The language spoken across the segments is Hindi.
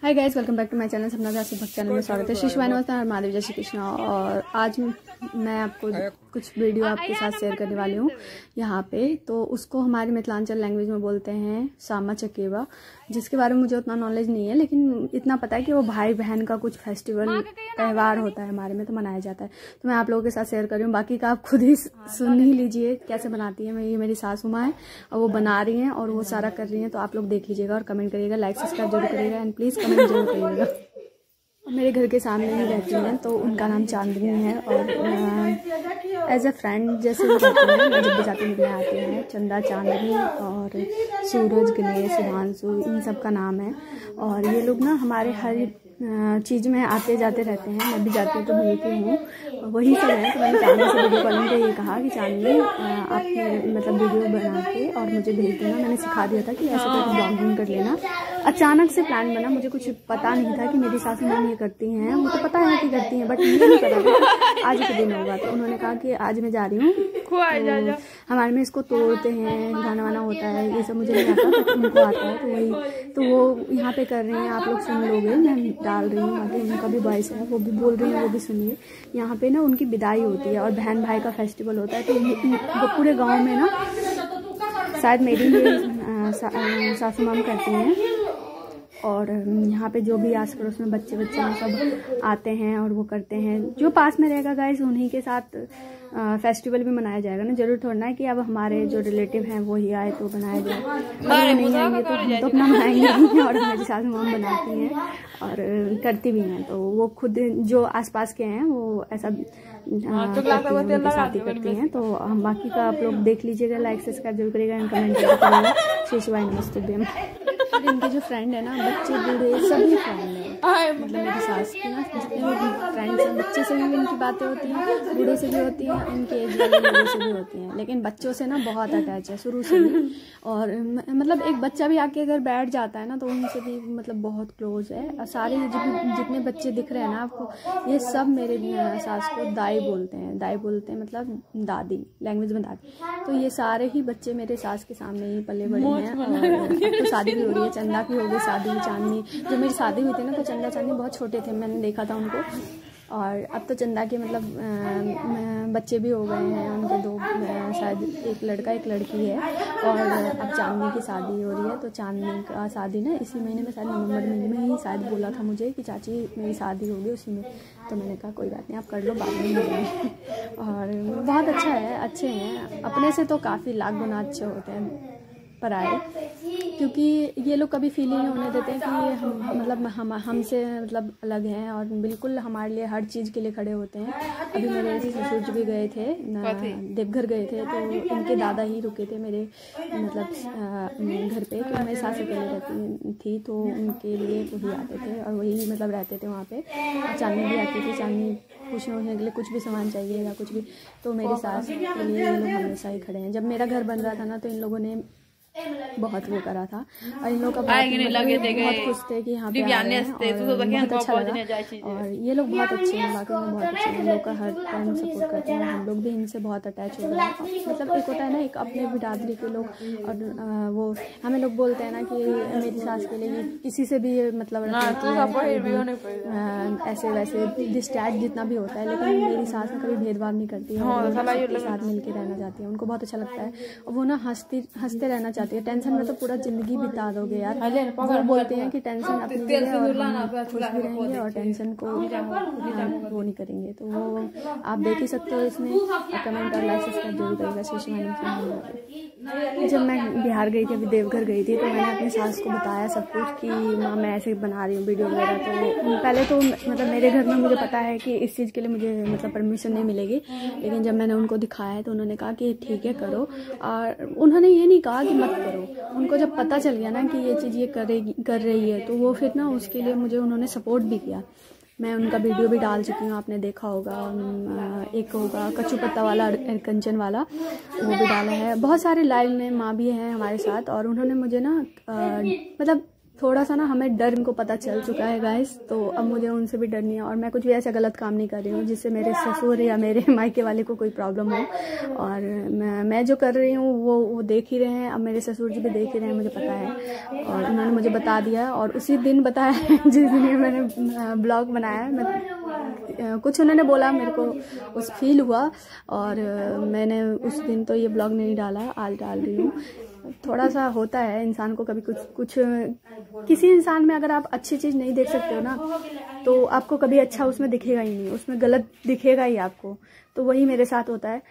Hi guys, welcome back to my channel Sapna Das भक्त चैनल में स्वागत है। श्री शिवाय नमस्कार, महादेव जय श्री कृष्ण। और आज मैं आपको कुछ वीडियो आपके साथ शेयर करने वाली हूँ यहाँ पे। तो उसको हमारे मिथिलांचल लैंग्वेज में बोलते हैं सामा चकेवा, जिसके बारे में मुझे उतना नॉलेज नहीं है, लेकिन इतना पता है कि वो भाई बहन का कुछ फेस्टिवल त्यौहार होता है हमारे में, तो मनाया जाता है। तो मैं आप लोगों के साथ शेयर कर रही हूँ, बाकी का आप खुद ही सुन ही लीजिए कैसे बनाती है। ये मेरी सासू माँ है और वो बना रही हैं और वो सारा कर रही हैं, तो आप लोग देख लीजिएगा और कमेंट करिएगा, लाइक सब्सक्राइब जरूर करिएगा एंड प्लीज़ कमेंट जरूर करिएगा। मेरे घर के सामने ही रहती हैं, तो उनका नाम चांदनी है और एज अ फ्रेंड जैसे भी रहते हैं। मैं जब भी जाती मिलने आती हैं। चंदा, चांदनी और सूरज, गणेश, शुभांशु, इन सब का नाम है। और ये लोग ना हमारे हर चीज़ में आते जाते रहते हैं। मैं भी जाती हूँ तो मिलती हूँ, वही सब है। तो मैंने चांदनी से वीडियो कॉलिंग पे ये कहा कि चांदनी आप मतलब वीडियो बना के और मुझे भेज देना। मैंने सिखा दिया था कि ऐसे करके ब्लॉगिंग कर लेना। अचानक से प्लान बना, मुझे कुछ पता नहीं था कि मेरी सासू माँ ये करती हैं। मुझे पता है कि करती हैं, बट ये नहीं पता था आज के दिन होगा। तो उन्होंने कहा कि आज मैं जा रही हूँ, तो हमारे में इसको तोड़ते हैं, गाना वाना होता है, ये सब मुझे नहीं आता, बट उनको आता है। तो वही तो वो यहाँ पे कर रहे हैं, आप लोग सुन लोगे, मैं डाल रही हूँ। बाकी उनका भी वॉइस है, वो भी बोल रही हैं, वो भी सुनिए। यहाँ पे ना उनकी विदाई होती है और बहन भाई का फेस्टिवल होता है। तो पूरे गाँव में ना शायद मेरी सासू माँ करती हैं। और यहाँ पे जो भी आस पड़ोस में बच्चे हैं सब आते हैं और वो करते हैं। जो पास में रहेगा गाइस, उन्हीं के साथ फेस्टिवल भी मनाया जाएगा ना। जरूर थोड़ा ना कि अब हमारे जो रिलेटिव हैं वो ही आए तो बनाया जाए, नहीं आएंगे तो हम तो अपना बनाएंगे। और मेरी सासू माँ बनाती हैं और करती भी हैं, तो वो खुद जो आसपास के हैं वो ऐसा शादी करती हैं। तो हम बाकी का आप लोग देख लीजिएगा, लाइक सब्सक्राइब जरूर करिएगा एंड कमेंट जरूर करिएगा। श्री शिवाय नमस्ते। इनके जो फ्रेंड है ना, बच्चे बूढ़े सभी फ्रेंड हैं। मतलब मेरी सास की ना जितने भी फ्रेंड्स हैं, बच्चे से भी इनकी बातें होती हैं, बूढ़े से भी होती हैं, इनके एज वाले लोगों से भी होती हैं। लेकिन बच्चों से ना बहुत अटैच है शुरू से भी। और मतलब एक बच्चा भी आके अगर बैठ जाता है ना, तो उनसे भी मतलब बहुत क्लोज है। सारे जितने बच्चे दिख रहे हैं ना आपको, ये सब मेरे सास को दाई बोलते हैं। दाई बोलते हैं मतलब दादी, लैंग्वेज में दादी। तो ये सारे ही बच्चे मेरे सास के सामने ही पले बड़े हैं। और अब तो शादी भी हो रही है, चंदा की हो गई शादी। चांदनी, जब मेरी शादी हुई थी ना, तो चंदा चांदनी बहुत छोटे थे, मैंने देखा था उनको। और अब तो चंदा के मतलब बच्चे भी हो गए हैं उनके, दो शायद एक लड़का एक लड़की है। और अब चांदनी की शादी हो रही है। तो चांदनी का शादी ना इसी महीने में, शायद नवंबर महीने में ही शायद बोला था मुझे कि चाची मेरी शादी होगी उसी में। तो मैंने कहा कोई बात नहीं, आप कर लो, बाद में मिलेंगे। और बहुत अच्छा है, अच्छे हैं, अपने से तो काफ़ी लाख गुना अच्छे होते हैं पराए, क्योंकि ये लोग कभी फील ही नहीं होने देते हैं कि ये हम मतलब हमसे मतलब अलग हैं, और बिल्कुल हमारे लिए हर चीज़ के लिए खड़े होते हैं। अभी मेरे ससुर जी भी गए थे, देवघर गए थे, तो इनके दादा ही रुके थे मेरे मतलब घर पे। तो मेरी सास अकेले रहती थी, तो उनके लिए वही आते थे और वही मतलब रहते थे वहाँ पे। और चांदनी भी आती थी, चांदनी पूछने उछने के लिए कुछ भी सामान चाहिए या कुछ भी, तो मेरे सास के लिए ये लोग हमेशा ही खड़े हैं। जब मेरा घर बन रहा था ना, तो इन लोगों ने बहुत वो करा था और इन लोग का बहुत खुश थे कि यहाँ पे आ रहे हैं और बहुत अच्छा लगा। और ये लोग बहुत अच्छे हैं, वाकई में बहुत अच्छे हैं। इन लोग का हर टाइम सपोर्ट करते हैं, हम लोग भी इनसे बहुत अटैच हो गए हैं। मतलब एक होता है ना, एक अपने बिरादरी के लोग, और वो हमें लोग बोलते हैं ना कि मेरी सास के लिए किसी से भी मतलब ऐसे वैसे डिस्टैच जितना भी होता है, लेकिन मेरी सास कभी भेदभाव नहीं करती है, सबके साथ मिलकर रहना चाहती है। उनको बहुत अच्छा लगता है और वो ना हंसते रहना चाहती है। टेंशन में तो पूरा जिंदगी बिता दोगे यार। वो बोलते हैं कि टेंशन अपनी जगह और हम खुश भी रहेंगे और टेंशन को वो नहीं करेंगे। तो वो आप देख ही सकते हो इसमें। कमेंट और लाइक सब्सक्राइब जरूर करेगा। जब मैं बिहार गई थी, अभी देवघर गई थी, तो मैंने अपनी सास को बताया सब कुछ कि माँ मैं ऐसे बना रही हूँ वीडियो वगैरह। तो पहले तो मतलब मेरे घर में मुझे पता है कि इस चीज़ के लिए मुझे मतलब परमिशन नहीं मिलेगी, लेकिन जब मैंने उनको दिखाया तो उन्होंने कहा कि ठीक है करो। और उन्होंने ये नहीं कहा कि मत करो। उनको जब पता चल गया ना कि ये चीज़ ये कर रही है, तो वो फिर ना उसके लिए मुझे उन्होंने सपोर्ट भी किया। मैं उनका वीडियो भी डाल चुकी हूँ, आपने देखा होगा। एक होगा कच्चू पत्ता वाला, कंचन वाला, वो भी डाला है। बहुत सारे लाइव में माँ भी हैं हमारे साथ, और उन्होंने मुझे ना मतलब थोड़ा सा ना हमें डर इनको पता चल चुका है गाइस, तो अब मुझे उनसे भी डर नहीं है और मैं कुछ भी ऐसा गलत काम नहीं कर रही हूँ जिससे मेरे ससुर या मेरे मायके वाले को कोई प्रॉब्लम हो। और मैं जो कर रही हूँ वो देख ही रहे हैं, अब मेरे ससुर जी भी देख ही रहे हैं, मुझे पता है और उन्होंने मुझे बता दिया और उसी दिन बताया है जिस दिन मैंने ब्लॉग बनाया। मैं कुछ उन्होंने बोला, मेरे को उस फील हुआ और मैंने उस दिन तो ये ब्लॉग नहीं डाला, आज डाल रही हूँ। थोड़ा सा होता है इंसान को कभी कुछ किसी इंसान में अगर आप अच्छी चीज़ नहीं देख सकते हो ना, तो आपको कभी अच्छा उसमें दिखेगा ही नहीं, उसमें गलत दिखेगा ही आपको। तो वही मेरे साथ होता है,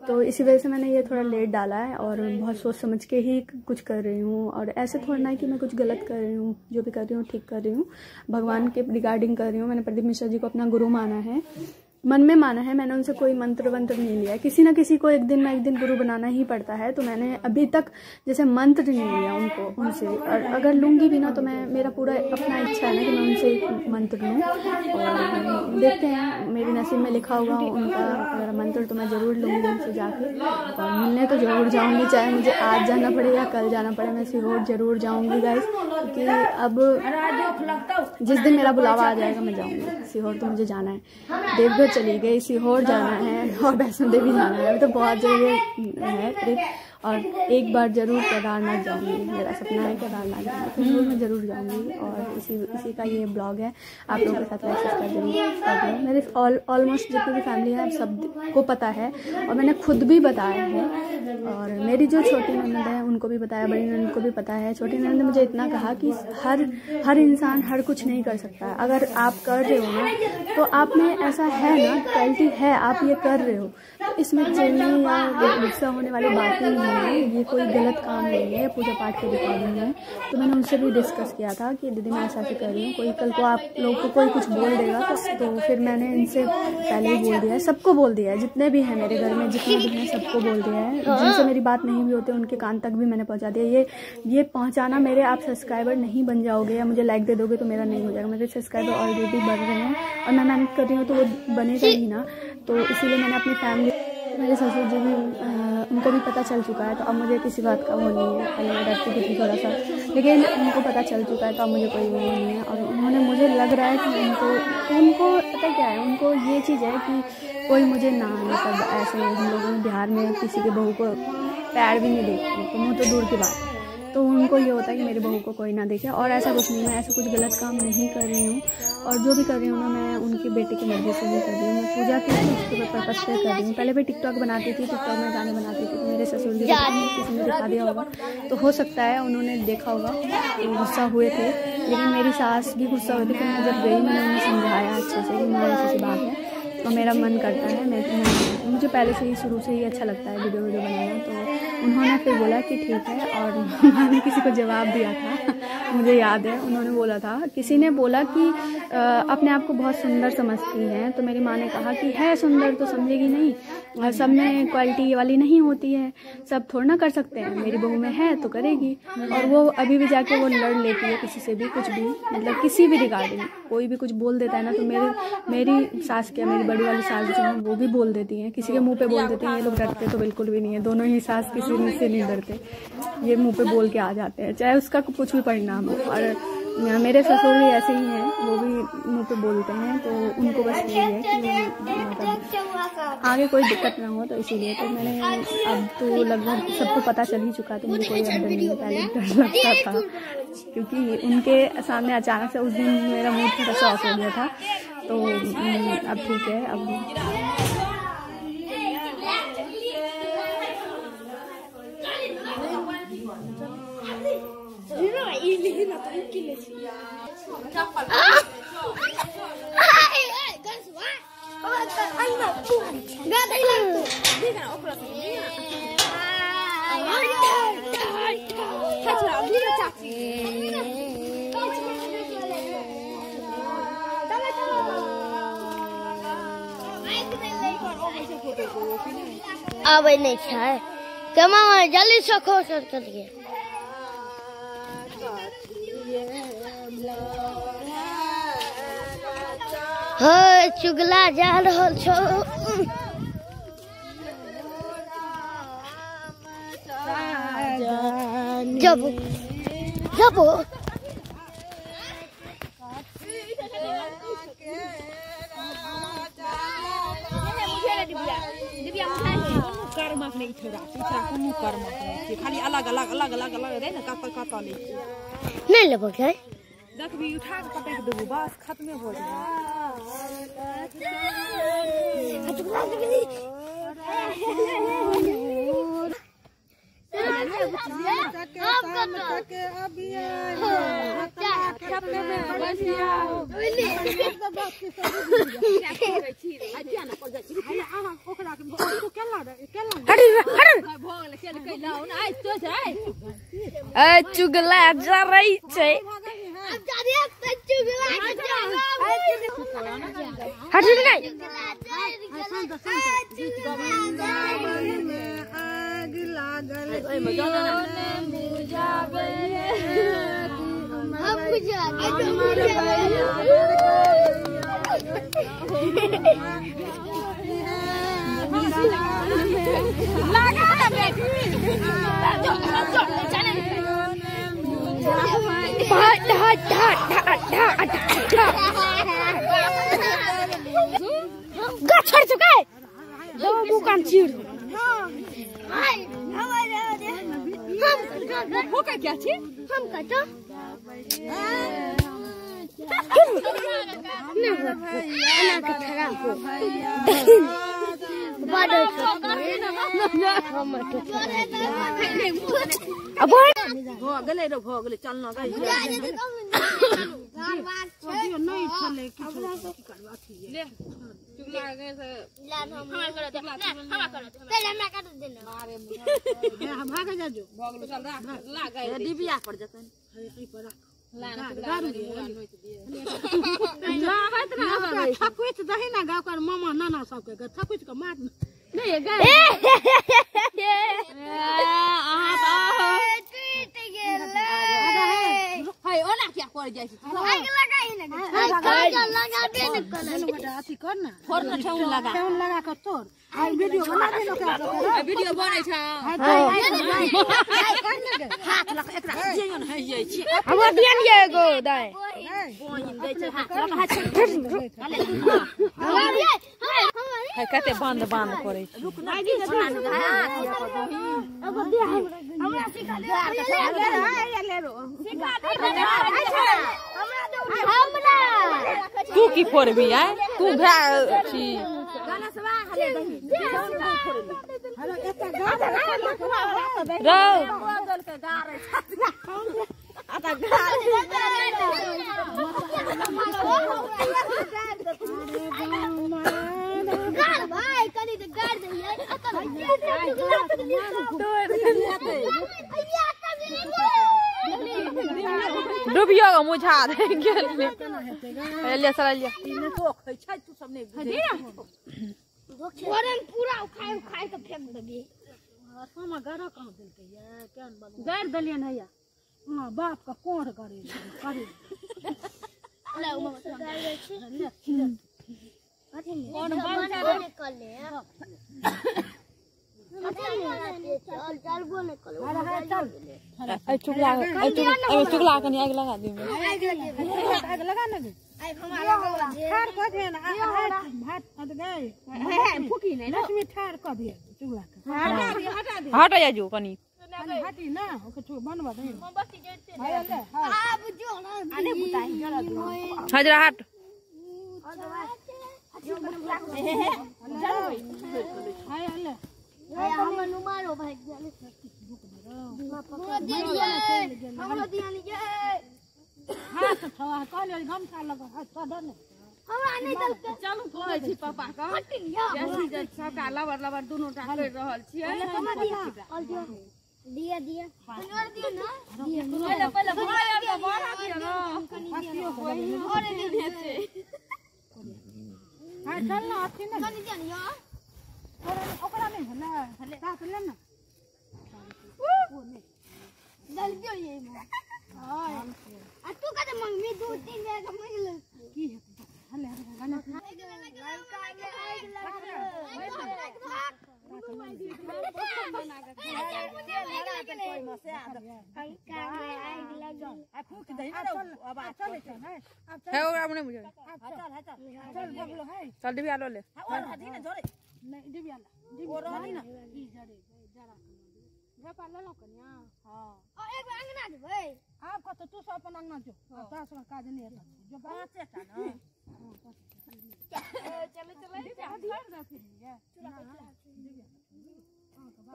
तो इसी वजह से मैंने ये थोड़ा लेट डाला है और बहुत सोच समझ के ही कुछ कर रही हूँ। और ऐसे थोड़ा ना कि मैं कुछ गलत कर रही हूँ, जो भी कर रही हूँ ठीक कर रही हूँ, भगवान के रिगार्डिंग कर रही हूँ। मैंने प्रदीप मिश्रा जी को अपना गुरु माना है, मन में माना है, मैंने उनसे कोई मंत्र वंत्र नहीं लिया है। किसी ना किसी को एक दिन गुरु बनाना ही पड़ता है, तो मैंने अभी तक जैसे मंत्र नहीं लिया उनसे, और अगर लूँगी भी ना तो मैं, मेरा पूरा अपना इच्छा है ना कि मैं उनसे एक मंत्र लूँ और देखते हैं मेरी नसीब में लिखा होगा उनका अगर मंत्र तो मैं ज़रूर लूँगी उनसे जाके और मिलने तो ज़रूर जाऊँगी, चाहे मुझे आज जाना पड़े या कल जाना पड़े, मैं सीहोर ज़रूर जाऊँगी गाइस, क्योंकि अब जिस दिन मेरा बुलावा आ जाएगा मैं जाऊँगी सीहोर, तो मुझे जाना है। देवघर चली गई, सीहोर जाना है और वैष्णो देवी जाना है, अभी तो बहुत जगह है ट्रिप और एक बार ज़रूर केदारनाथ जाऊंगी, मेरा सपना है केदारनाथ जाना, तो मैं ज़रूर जाऊंगी। और इसी का ये ब्लॉग है, आप लोगों के साथ लाइक सब्सक्राइब जरूर कर दें। मेरे ऑलमोस्ट जितनी भी फैमिली है सबको पता है और मैंने खुद भी बताया है, और मेरी जो छोटी ननद है उनको भी बताया, बड़ी ननद को भी पता है। छोटी ननद ने मुझे इतना कहा कि हर इंसान हर कुछ नहीं कर सकता है, अगर आप कर रहे हो ना तो आप में ऐसा है ना, क्वालिटी है, आप ये कर रहे हो, तो इसमें चिढ़ने या गुस्सा होने वाली बातें नहीं है, ये कोई गलत काम नहीं है, पूजा पाठ के रिकॉर्डिंग है। तो मैंने उनसे भी डिस्कस किया था कि दीदी मैं ऐसा कर रही हूँ, कोई कल को आप लोग को कोई कुछ बोल देगा तो फिर मैंने इनसे पहले ही बोल दिया है, सबको बोल दिया है, जितने भी हैं मेरे घर में जितने भी हैं सबको बोल दिया है, जिनसे मेरी बात नहीं भी होती उनके कान तक भी मैंने पहुँचा दिया। ये पहुँचाना, मेरे आप सब्सक्राइबर नहीं बन जाओगे या मुझे लाइक दे दोगे तो मेरा नहीं हो जाएगा, मेरे सब्सक्राइबर ऑलरेडी बढ़ रहे हैं और मैं मेहनत कर रही हूँ तो वो बनेगा ही ना। तो इसीलिए मैंने अपनी फैमिली, मेरे ससुर जी भी उनको भी पता चल चुका है, तो अब मुझे किसी बात का वो नहीं है, पहले मैं डरती थी थोड़ा सा, लेकिन उनको पता चल चुका है तो अब मुझे कोई वो नहीं है। और उन्होंने, मुझे लग रहा है कि उनको पता क्या है, उनको ये चीज़ है कि कोई मुझे ना, मतलब ऐसे हम लोग बिहार में किसी के बहू को पैर भी नहीं देखते, तो मुँह तो दूर की बात है, तो उनको ये होता है कि मेरी बहू को कोई ना देखे। और ऐसा कुछ नहीं, मैं ऐसा कुछ गलत काम नहीं कर रही हूँ, और जो भी कर रही हूँ ना मैं उनकी बेटी की मर्जी से ही कर रही हूँ। मैं पूजा की उसके पर्पस पे कर रही हूँ। पहले भी टिकटॉक बनाती थी, टिकटॉक में गाने बनाती थी, तो मेरे ससुर जी किसी ने दिखा दिया होगा, तो हो सकता है उन्होंने देखा होगा, तो गुस्सा हुए थे, लेकिन मेरी सास भी गुस्सा हुई थी। फिर मैं जब गई मैंने उन्हें समझाया अच्छे से कि मेरी ऐसी बात है और मेरा मन करता है, मुझे पहले से ही शुरू से ही अच्छा लगता है वीडियो बनाना, तो उन्होंने फिर बोला कि ठीक है। और मैंने किसी को जवाब दिया था मुझे याद है, उन्होंने बोला था, किसी ने बोला कि अपने आप को बहुत सुंदर समझती हैं, तो मेरी माँ ने कहा कि है सुंदर तो समझेगी नहीं, सब में क्वालिटी वाली नहीं होती है, सब थोड़ा ना कर सकते हैं, मेरी बहू में है तो करेगी। और वो अभी भी जाके वो लड़ लेती है किसी से भी, कुछ भी, मतलब किसी भी रिगार्डिंग कोई भी कुछ बोल देता है ना, तो मेरी सास क्या, मेरी बड़ी वाली सास जो है वो भी बोल देती हैं, किसी के मुंह पे बोल देती हैं। ये लोग डरते तो बिल्कुल भी नहीं है, दोनों ही सास किसी से नहीं डरते, ये मुंह पे बोल के आ जाते हैं, चाहे उसका कुछ भी परिणाम हो। और मेरे ससुर भी ऐसे ही हैं, वो भी मुंह पे बोलते हैं, तो उनको बस यही है कि मतलब आगे कोई दिक्कत ना हो, तो इसीलिए तो मैंने, अब तो लगभग सबको पता चल ही चुका, तो मुझे कोई डर नहीं है, पहले डर लगता था क्योंकि उनके सामने अचानक से उस दिन मेरा मूड थोड़ा सा ऑफ हो गया था, तो अब ठीक है। अब अब नहीं है कमा जल्दी से खोज करिए। हाँ चुगला जा रहा छो, जब कर्म नहीं छोड़ा पीछा कोनो कर्म नहीं खाली अलग अलग अलग अलग अलग रे न कत ले नहीं लेबो के देखबी उठा के पटक देबो बस खत्मे हो चुगला जा रही छे छोड़ चुका है दो बुकान चीड़ हो क्या छे हम काटो गले चल न नहीं चले डिबिया पड़ जतन थकुच दही ना गाँव कर मामा नाना सबके थकुच के मार नहीं ओला क्या कर जाय छी आग लगाई ना लगा दे न अथी कर ना फोर के ठेउन लगा के तोड़ आ वीडियो बना दे लोग वीडियो बनै छ हाथ लग एकरा जेन है जाय छी अब दियन ये गो दाय बोइन दै छ हाथ लग है कते बंद करे छी रुक ना दी अब दे हमरा सिखा दे ले रो सिखा दे हमरा तू की फोड़बी है तू भै छी गाना सवा हले दही हेलो एता गाना रो बदल के गारे आता गार भाई कनी तो गार दे डूबियो मुझा दे गेल ले सर ले तो खै छै तू सब नहीं बुझे फोरन पूरा उखाड़ के फेंक देबी सामा गारा कहां देलकै ये केन बनू गार दलियन हैया हां बाप का कोढ़ करे ले उमा कौन बन कर ले चल बोले चल आई चुगला कनी आग लगा दे आग लगा ना हमारा ठार कर दे ना भात हट गए फूकी नहीं लक्ष्मी ठार कर दे चुगला हटा जा जो कनी हटी ना ओके छु बनवा दे मोमबत्ती जैसे हां बुझो ना आने बुताई जरा दो हजरा हट हाय अल्लाह हम नुमारो भाई जाले हमरा दियानी जे हाथ छवा कहले गमछा लगा हाथ धर हमरा नहीं दल चलू कहै छी पापा का जैसी जे सबका लवर दोनों टा कर रहल छियै दिया दिया और दिया ना पहले भाई और का बड़ा दिया ना और दिन छै हां चल ना अथी ना कनी जानी या ओकरा नहीं है ना साथ ले ना दल दियो ये हां आ तू कते मंगमी 2-3 बेर का मंग ले की है हले गाना चल नहीं दिव्याला दिव्याला ना ई जरे जरा गे पाला लो कन्या हां और एक अंगना दे भाई आप को तो तू सब अपन अंगना जो तास का काज नहीं है जो पांच है ना चलो चलो घर जा फिर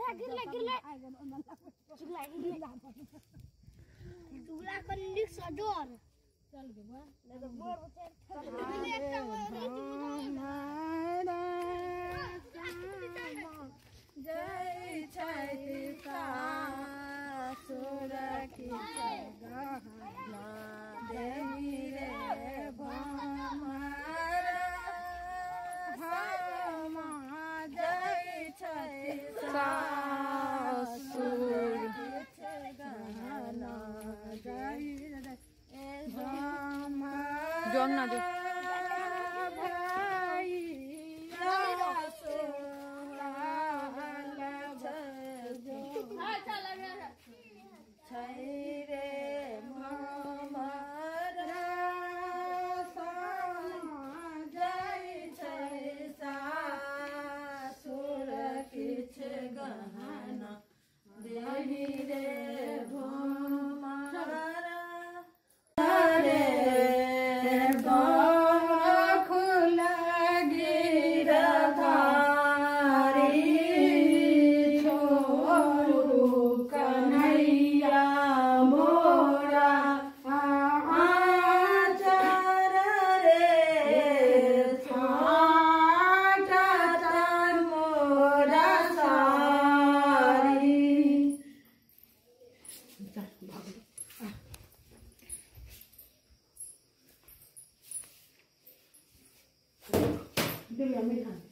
ये गिरले चुगला कर लिख सजोर चल गे बा ले तो बोर जय छठिका सुरखी गहना देवी रे भमारा जय छठिका सुरखी गहना जोंग ना जो दिव्या मिठाई